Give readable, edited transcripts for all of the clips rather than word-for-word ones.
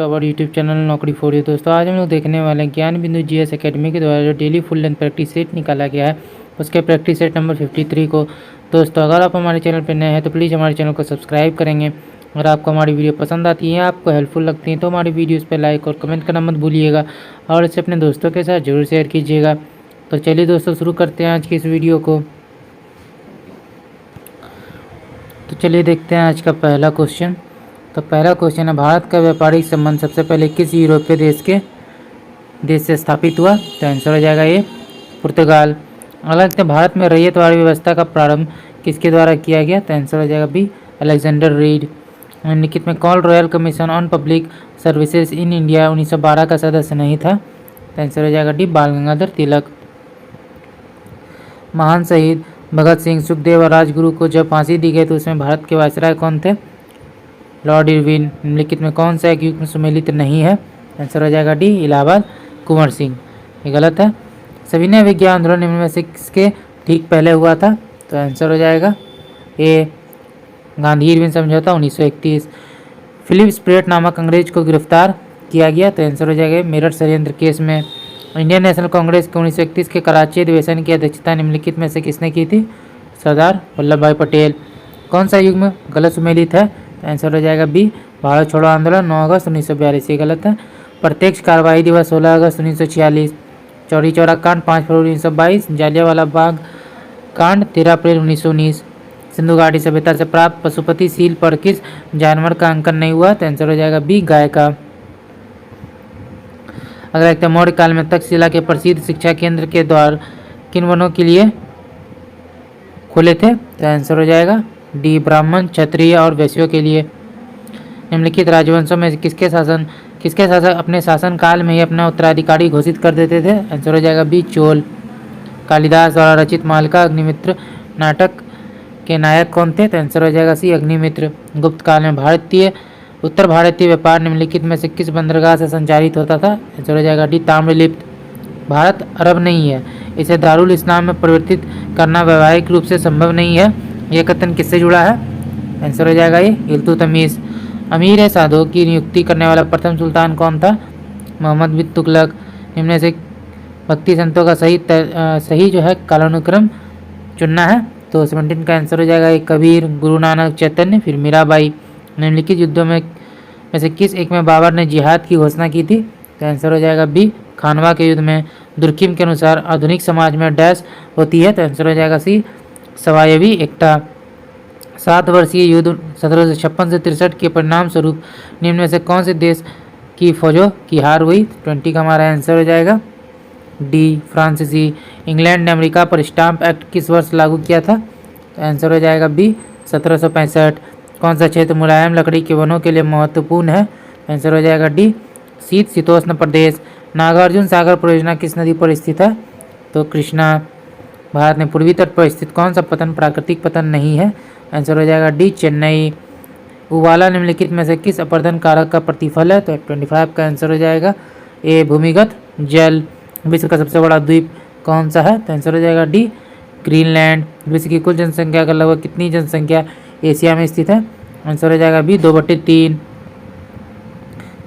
हमारे YouTube channel नौकरी for you. दोस्तों आज हम लोग देखने वाले हैं ज्ञान बिंदु जीएस एकेडमी के द्वारा जो daily full length practice set निकाला गया है उसके प्रैक्टिस सेट नंबर 53 को। दोस्तों अगर आप हमारे चैनल पर नए हैं तो प्लीज़ हमारे चैनल को सब्सक्राइब करेंगे। अगर आपको हमारी वीडियो पसंद आती है, आपको हेल्पफुल लगती है तो हमारी वीडियोज़ पर लाइक और कमेंट करना मत भूलिएगा और इसे अपने दोस्तों के साथ जरूर शेयर कीजिएगा। तो चलिए दोस्तों शुरू करते हैं आज की इस वीडियो को। तो चलिए देखते हैं आज का पहला क्वेश्चन। तो पहला क्वेश्चन है, भारत का व्यापारिक संबंध सबसे पहले किस यूरोपीय देश से स्थापित हुआ? तो आंसर हो जाएगा ये पुर्तगाल। अगला देखते हैं, भारत में रैयतवाड़ी व्यवस्था का प्रारंभ किसके द्वारा किया गया? तो आंसर हो जाएगा बी अलेक्जेंडर रीड। निम्नलिखित में कौन royal commission on public services in India 1912 का सदस्य नहीं था? तो आंसर हो जाएगा डी बाल गंगाधर तिलक। महान शहीद भगत सिंह, सुखदेव और राजगुरु को जब फांसी दी गई तो उसमें भारत के वायसराय कौन थे? Lord Irwin. निम्नलिखित में कौन सा एक युग में सुमेलित नहीं है? आंसर हो जाएगा डी इलाहाबाद कुंवर सिंह। ये गलत है। सविनय विज्ञान आंदोलन निम्न में से किसके ठीक पहले हुआ था? तो आंसर हो जाएगा ए गांधी इरविन समझौता 1931। फिलिप स्प्रेट नामक अंग्रेज को गिरफ्तार किया गया। तो आंसर हो जाएगा मेरठ षड्यंत्र केस में। इंडियन नेशनल कांग्रेस के 1931 के कराची अधिवेशन की अध्यक्षता निम्नलिखित में से किसने की थी? सरदार वल्लभ भाई पटेल। कौन सा युग में गलत सुमेलित है? आंसर हो जाएगा बी भारत छोड़ो आंदोलन 9 अगस्त 1942। ये गलत है। प्रत्यक्ष कार्रवाई दिवस 16 अगस्त 1946। चौरी चौरा कांड 5 फरवरी 1922। जालियांवाला बाग कांड 13 अप्रैल 1919। सिंधु घाटी सभ्यता से प्राप्त पशुपति सील पर किस जानवर का अंकन नहीं हुआ? तो आंसर हो जाएगा बी गाय का। अगर एक मौर्य काल में तक्षशिला के प्रसिद्ध शिक्षा केंद्र के द्वार किन वर्णों के लिए खुले थे? तो आंसर हो जाएगा डी ब्राह्मण, क्षत्रिय और वैश्यों के लिए। निम्नलिखित राजवंशों में किसके शासक अपने शासन काल में ही अपना उत्तराधिकारी घोषित कर देते थे? आंसर हो जाएगा बी चोल। कालिदास द्वारा रचित मालका अग्निमित्र नाटक के नायक कौन थे? तो आंसर हो जाएगा सी अग्निमित्र। गुप्त काल में उत्तर भारतीय व्यापार निम्नलिखित में से किस बंदरगाह से संचालित होता था? आंसर हो जाएगा डी ताम्रलिप्त। भारत अरब नहीं है, इसे दारुल इस्लाम में परिवर्तित करना वैवाहिक रूप से संभव नहीं है। यह कथन किससे जुड़ा है? आंसर हो जाएगा ये इल्तुतमिश। अमीर साधो की नियुक्ति करने वाला प्रथम सुल्तान कौन था? मोहम्मद बिन तुगलक। निम्न से भक्ति संतों का सही जो है कालानुक्रम चुनना है। तो 17 का आंसर हो जाएगा ये कबीर, गुरु नानक, चैतन्य, फिर मीराबाई। निम्नलिखित युद्धों में से किस एक में बाबर ने जिहाद की घोषणा की थी? तो आंसर हो जाएगा बी खानवा के युद्ध में। दुर्खिम के अनुसार आधुनिक समाज में डैश होती है। तो आंसर हो जाएगा सी सवायवी एकता। 7 वर्षीय युद्ध 1756 से 63 के परिणाम स्वरूप निम्न में से कौन से देश की फौजों की हार हुई? 20 का हमारा आंसर हो जाएगा डी फ्रांसीसी। इंग्लैंड ने अमेरिका पर स्टाम्प एक्ट किस वर्ष लागू किया था? तो आंसर हो जाएगा बी 1765। कौन सा क्षेत्र मुलायम लकड़ी के वनों के लिए महत्वपूर्ण है? आंसर हो जाएगा डी शीतोष्ण प्रदेश। नागार्जुन सागर परियोजना किस नदी पर स्थित है? तो कृष्णा। भारत में पूर्वी तट पर स्थित कौन सा पतन प्राकृतिक पतन नहीं है? आंसर हो जाएगा डी चेन्नई। उवाला निम्नलिखित में से किस अपर्दन कारक का प्रतिफल है? तो 25 का आंसर हो जाएगा ए भूमिगत जल। विश्व का सबसे बड़ा द्वीप कौन सा है? तो आंसर हो जाएगा डी ग्रीनलैंड। विश्व की कुल जनसंख्या का लगभग कितनी जनसंख्या एशिया में स्थित है? आंसर हो जाएगा बी 2/3।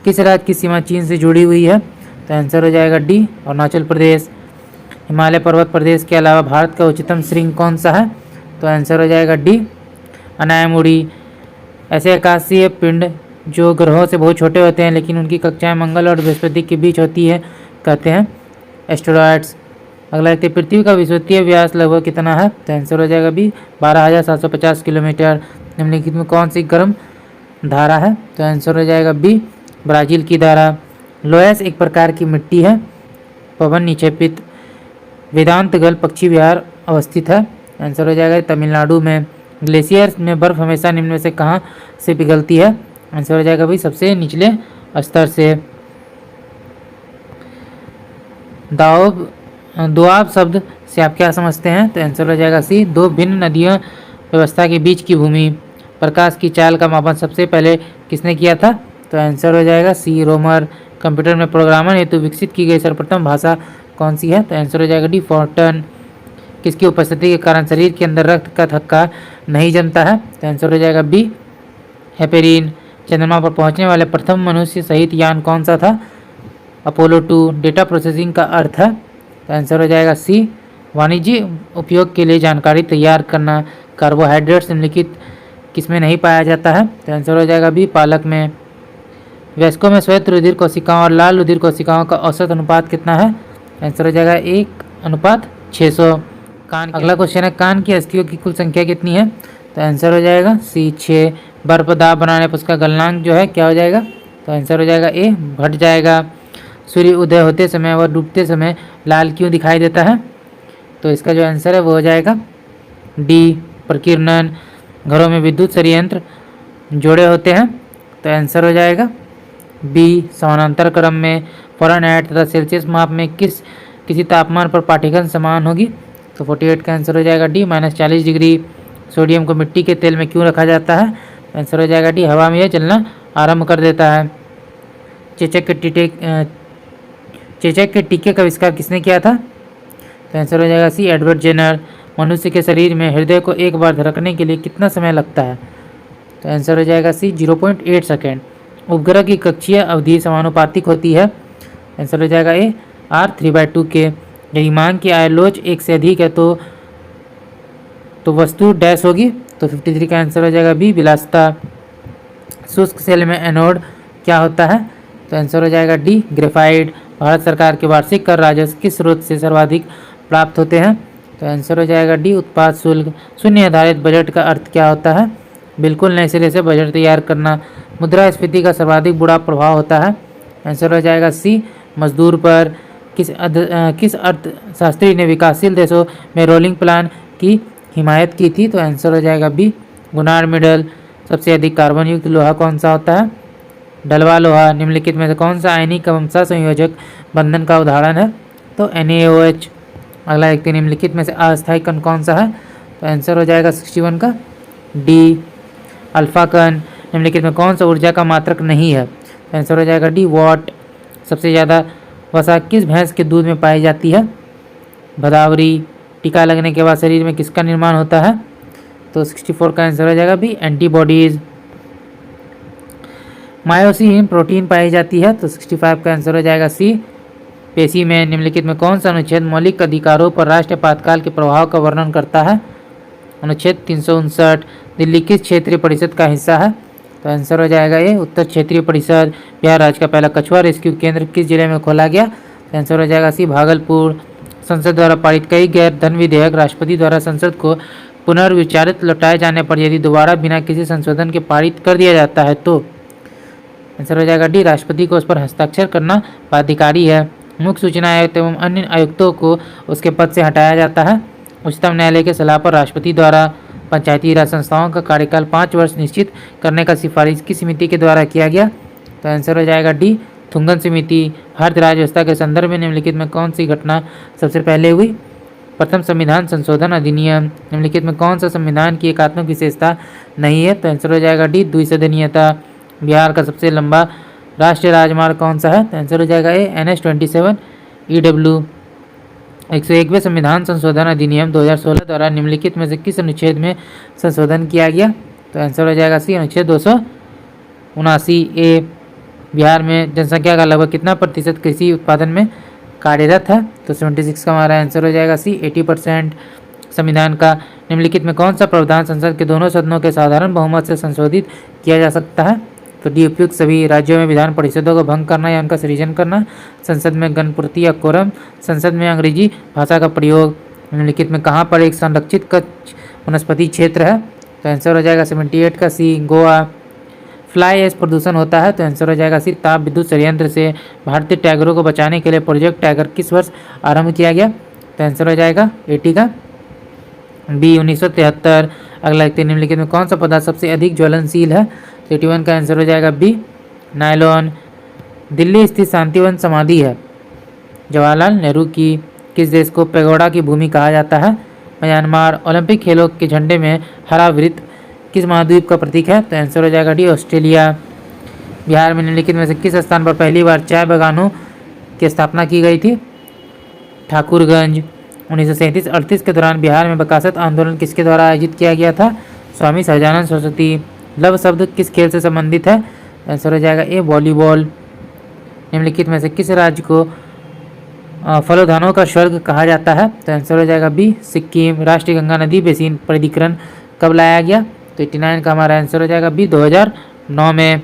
किस राज्य की सीमा चीन से जुड़ी हुई है? तो आंसर हो जाएगा डी अरुणाचल प्रदेश। हिमालय पर्वत प्रदेश के अलावा भारत का उच्चतम श्रृंग कौन सा है? तो आंसर हो जाएगा डी अनायमुड़ी। ऐसे आकाशीय पिंड जो ग्रहों से बहुत छोटे होते हैं लेकिन उनकी कक्षाएं मंगल और बृहस्पति के बीच होती है कहते हैं एस्टेरॉयड्स। अगला देखते हैं, पृथ्वी का विषुवतीय व्यास लगभग कितना है? तो आंसर हो जाएगा बी 12,750 किलोमीटर। निम्नलिखित में कौन सी गर्म धारा है? तो आंसर हो जाएगा बी ब्राजील की धारा। लोयस एक प्रकार की मिट्टी है। पवन निक्षेपित वेदांतगल पक्षी विहार अवस्थित है। आंसर हो जाएगा तमिलनाडु में। ग्लेशियर में बर्फ हमेशा निम्न में से कहाँ से पिघलती है? आंसर हो जाएगा भाई सबसे निचले स्तर से। दोआब शब्द से आप क्या समझते हैं? तो आंसर हो जाएगा सी दो भिन्न नदियों व्यवस्था के बीच की भूमि। प्रकाश की चाल का मापन सबसे पहले किसने किया था? तो आंसर हो जाएगा सी रोमर। कंप्यूटर में प्रोग्रामर हेतु विकसित की गई सर्वप्रथम भाषा कौन सी है? तो आंसर हो जाएगा डी फॉर्टन। किसकी उपस्थिति के कारण शरीर के अंदर रक्त का थक्का नहीं जमता है? तो आंसर हो जाएगा बी हेपेरिन। चंद्रमा पर पहुंचने वाले प्रथम मनुष्य सहित यान कौन सा था? अपोलो 2। डेटा प्रोसेसिंग का अर्थ है, तो आंसर हो जाएगा सी, वाणिज्यिक उपयोग के लिए जानकारी तैयार करना। कार्बोहाइड्रेट्स निम्नलिखित किसमें नहीं पाया जाता है? तो आंसर हो जाएगा बी, पालक में। वयस्कों में श्वेत रुधिर कोशिकाओं और लाल रुधिर कोशिकाओं का औसत अनुपात कितना है? आंसर हो जाएगा 1:600। अगला क्वेश्चन है, कान की अस्थियों की कुल संख्या कितनी है? तो आंसर हो जाएगा सी, 6। बर्फ दाब बनाने पर उसका गलनांक जो है क्या हो जाएगा? तो आंसर हो जाएगा ए, घट जाएगा। सूर्य उदय होते समय व डूबते समय लाल क्यों दिखाई देता है? तो इसका जो आंसर है वो हो जाएगा डी, प्रकीर्णन। घरों में विद्युत संयंत्र जोड़े होते हैं, तो आंसर हो जाएगा बी, समानांतर क्रम में। फ़ारेनहाइट तथा सेल्सियस माप में किसी तापमान पर पाठ्यघन समान होगी? तो 48 का आंसर हो जाएगा डी, -40 डिग्री। सोडियम को मिट्टी के तेल में क्यों रखा जाता है? आंसर हो जाएगा डी, हवा में यह जलना आरंभ कर देता है। चेचक के टीके का आविष्कार किसने किया था? तो आंसर हो जाएगा सी, एडवर्ड जेनर। मनुष्य के शरीर में हृदय को एक बार धड़कने के लिए कितना समय लगता है? तो आंसर हो जाएगा सी, 0.8 सेकेंड। उपग्रह की कक्षीय अवधि समानुपातिक होती है? आंसर हो जाएगा ए, r/3/2 के। यदि मांग की आय लोच 1 से अधिक है तो वस्तु डैश होगी? तो 53 का आंसर हो जाएगा बी, विलासिता। शुष्क सेल में एनोड क्या होता है? तो आंसर हो जाएगा डी, ग्रेफाइट। भारत सरकार के वार्षिक कर राजस्व किस स्रोत से सर्वाधिक प्राप्त होते हैं? तो आंसर हो जाएगा डी, उत्पाद शुल्क। शून्य आधारित बजट का अर्थ क्या होता है? बिल्कुल नए सिरे से बजट तैयार करना। मुद्रास्फीति का सर्वाधिक बुरा प्रभाव होता है? आंसर हो जाएगा सी, मजदूर पर। किस अर्थशास्त्री ने विकासशील देशों में रोलिंग प्लान की हिमायत की थी? तो आंसर हो जाएगा बी, गुनार मिडल। सबसे अधिक कार्बन युक्त लोहा कौन सा होता है? डलवा लोहा। निम्नलिखित में से कौन सा आयनिक एवं सहसंयोजक बंधन का उदाहरण है? तो NaOH। अगला देखते हैं, निम्नलिखित में से अस्थायी कण कौन सा है? तो आंसर हो जाएगा 61 का डी, अल्फा कण। निम्नलिखित में कौन सा ऊर्जा का मात्रक नहीं है? तो आंसर हो जाएगा डी, वॉट। सबसे ज़्यादा वसा किस भैंस के दूध में पाई जाती है? भदावरी। टीका लगने के बाद शरीर में किसका निर्माण होता है? तो 64 का आंसर हो जाएगा बी, एंटीबॉडीज। मायोसिन प्रोटीन पाई जाती है? तो 65 का आंसर हो जाएगा सी, पेशी में। निम्नलिखित में कौन सा अनुच्छेद मौलिक अधिकारों पर राष्ट्रीय आपातकाल के प्रभाव का वर्णन करता है? अनुच्छेद 359। दिल्ली किस क्षेत्रीय परिषद का हिस्सा है? तो आंसर हो जाएगा ये, उत्तर क्षेत्रीय परिषद। बिहार राज्य का पहला कछुआ रेस्क्यू केंद्र किस जिले में खोला गया? तो आंसर हो जाएगा सी, भागलपुर। संसद द्वारा पारित कई गैर धन विधेयक राष्ट्रपति द्वारा संसद को पुनर्विचारित लौटाए जाने पर यदि दोबारा बिना किसी संशोधन के पारित कर दिया जाता है तो? आंसर हो जाएगा डी, राष्ट्रपति को उस पर हस्ताक्षर करना बाध्यकारी है। मुख्य सूचना आयुक्त एवं अन्य आयुक्तों को उसके पद से हटाया जाता है? उच्चतम न्यायालय के सलाह पर राष्ट्रपति द्वारा। पंचायती राज संस्थाओं का कार्यकाल 5 वर्ष निश्चित करने का सिफारिश किस समिति के द्वारा किया गया? तो आंसर हो जाएगा डी, थुंगन समिति। भारतीय राज्य व्यवस्था के संदर्भ में निम्नलिखित में कौन सी घटना सबसे पहले हुई? प्रथम संविधान संशोधन अधिनियम। निम्नलिखित में कौन सा संविधान की एकात्मक विशेषता नहीं है? तो आंसर हो जाएगा डी, द्विसदनीयता। बिहार का सबसे लंबा राष्ट्रीय राजमार्ग कौन सा है? तो आंसर हो जाएगा ए, NH-27 EW। 101वें संविधान संशोधन अधिनियम 2016 द्वारा निम्नलिखित में से किस अनुच्छेद में संशोधन किया गया? तो आंसर हो जाएगा सी, अनुच्छेद 279 ए। बिहार में जनसंख्या का लगभग कितना प्रतिशत कृषि उत्पादन में कार्यरत है? तो 76 का हमारा आंसर हो जाएगा सी, 80%। संविधान का निम्नलिखित में कौन सा प्रावधान संसद के दोनों सदनों के साधारण बहुमत से संशोधित किया जा सकता है? तो डी, उपयुक्त सभी राज्यों में विधान परिषदों को भंग करना या उनका सृजन करना। संसद में गणपूर्ति या कोरम। संसद में अंग्रेजी भाषा का प्रयोग। निम्नलिखित में कहाँ पर एक संरक्षित कच्छ वनस्पति क्षेत्र है? तो आंसर हो जाएगा 78 का सी, गोवा। फ्लाई ऐश प्रदूषण होता है? तो आंसर हो जाएगा सी, ताप विद्युत संयंत्र से। भारतीय टाइगरों को बचाने के लिए प्रोजेक्ट टाइगर किस वर्ष आरंभ किया गया? तो आंसर हो जाएगा 80 का बी, 1973। अगला देखते हैं, निम्नलिखित में कौन सा पदार्थ सबसे अधिक ज्वलनशील है? तो 81 का आंसर हो जाएगा बी, नायलॉन। दिल्ली स्थित शांतिवन समाधि है जवाहरलाल नेहरू की। किस देश को पैगोडा की भूमि कहा जाता है? म्यांमार। ओलंपिक खेलों के झंडे में हरा वृत्त किस महाद्वीप का प्रतीक है? तो आंसर हो जाएगा डी, ऑस्ट्रेलिया। बिहार में निम्नलिखित में से किस स्थान पर पहली बार चाय बागानों की स्थापना की गई थी? ठाकुरगंज। 1937-38 के दौरान बिहार में बकासत आंदोलन किसके द्वारा आयोजित किया गया था? स्वामी सहजानंद सरस्वती। लव शब्द किस खेल से संबंधित है? आंसर हो जाएगा ए वॉलीबॉल। निम्नलिखित में से किस राज्य को फलोधानों का स्वर्ग कहा जाता है? तो आंसर हो जाएगा बी सिक्किम। राष्ट्रीय गंगा नदी बेसिन प्राधिकरण कब लाया गया? तो 89 का हमारा आंसर हो जाएगा बी 2009 में।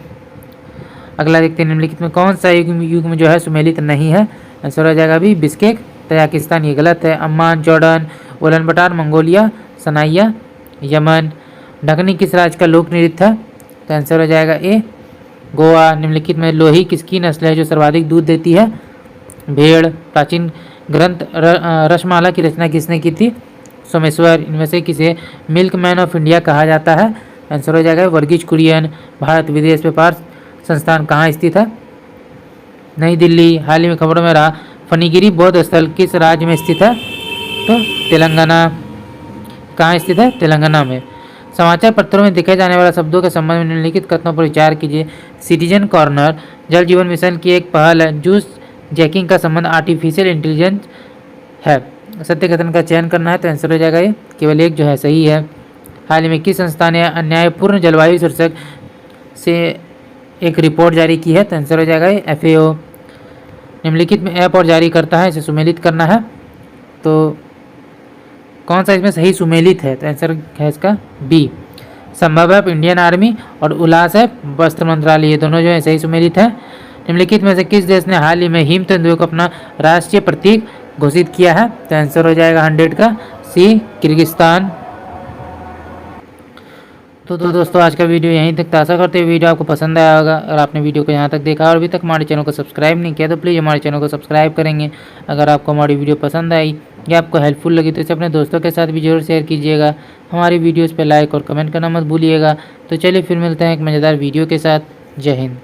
अगला देखते हैं, निम्नलिखित में कौन सा युग में जो है सुमेलित नहीं है? आंसर हो जाएगा बी बिश्केक तजाकिस्तान, ये गलत है। अम्मान जॉर्डन, उलन बटार मंगोलिया, सनाइया यमन। ढकनी किस राज्य का लोक नृत्य है? तो आंसर हो जाएगा ए गोवा। निम्नलिखित में लोही किसकी नस्ल है जो सर्वाधिक दूध देती है? भेड़। प्राचीन ग्रंथ रसमाला की रचना किसने की थी? सोमेश्वर। इनमें से किसे मिल्क मैन ऑफ इंडिया कहा जाता है? आंसर हो जाएगा वर्गीज कुरियन। भारत विदेश व्यापार संस्थान कहाँ स्थित है? नई दिल्ली। हाल ही में खबरों में रहा फनीगिरी बौद्ध स्थल किस राज्य में स्थित है? तो तेलंगाना। कहाँ स्थित है? तेलंगाना में। समाचार पत्रों में दिखे जाने वाले शब्दों के संबंध में निम्नलिखित कथनों पर विचार कीजिए। सिटीजन कॉर्नर जल जीवन मिशन की एक पहल है। जूस जैकिंग का संबंध आर्टिफिशियल इंटेलिजेंस है। सत्य कथन का चयन करना है, तो आंसर हो जाएगा ये केवल एक जो है सही है। हाल ही में किस संस्था ने अन्यायपूर्ण जलवायु शीर्षक से एक रिपोर्ट जारी की है? तो आंसर हो जाएगा ये FAO। निम्नलिखित में ऐप और जारी करता है, इसे सुमेलित करना है, तो कौन सा इसमें सही सुमेलित है? तो आंसर है इसका बी। संभव ऐप इंडियन आर्मी और उल्लास ऐप वस्त्र मंत्रालय, ये दोनों जो है सही सुमेलित है। निम्नलिखित में से किस देश ने हाल ही में हिम तेंदुए को अपना राष्ट्रीय प्रतीक घोषित किया है? तो आंसर हो जाएगा 100 का सी किर्गिस्तान। तो दोस्तों आज का वीडियो यहीं तक। आशा करते हैं वीडियो आपको पसंद आया होगा। अगर आपने वीडियो को यहाँ तक देखा और अभी तक हमारे चैनल को सब्सक्राइब नहीं किया तो प्लीज़ हमारे चैनल को सब्सक्राइब करेंगे। अगर आपको हमारी वीडियो पसंद आई या आपको हेल्पफुल लगी तो इसे अपने दोस्तों के साथ भी जरूर शेयर कीजिएगा। हमारी वीडियोज़ पर लाइक और कमेंट करना मत भूलिएगा। तो चलिए फिर मिलते हैं एक मज़ेदार वीडियो के साथ। जय हिंद।